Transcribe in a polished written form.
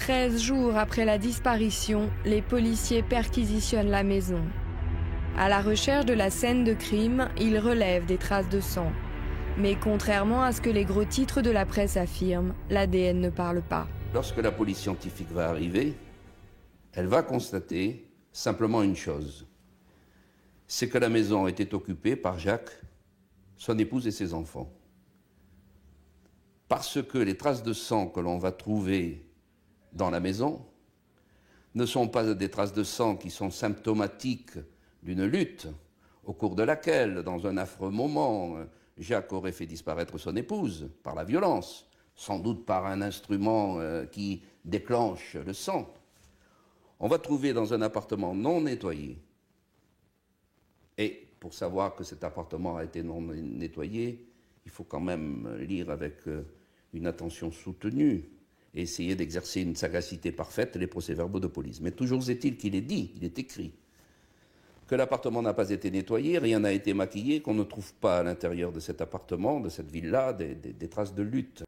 13 jours après la disparition, les policiers perquisitionnent la maison. À la recherche de la scène de crime, ils relèvent des traces de sang. Mais contrairement à ce que les gros titres de la presse affirment, l'ADN ne parle pas. Lorsque la police scientifique va arriver, elle va constater simplement une chose. C'est que la maison était occupée par Jacques, son épouse et ses enfants. Parce que les traces de sang que l'on va trouver dans la maison ne sont pas des traces de sang qui sont symptomatiques d'une lutte au cours de laquelle, dans un affreux moment, Jacques aurait fait disparaître son épouse par la violence, sans doute par un instrument qui déclenche le sang. On va trouver dans un appartement non nettoyé, et pour savoir que cet appartement a été non nettoyé, il faut quand même lire avec une attention soutenue et essayer d'exercer une sagacité parfaite les procès-verbaux de police. Mais toujours est-il qu'il est dit, il est écrit, que l'appartement n'a pas été nettoyé, rien n'a été maquillé, qu'on ne trouve pas à l'intérieur de cet appartement, de cette villa, des traces de lutte.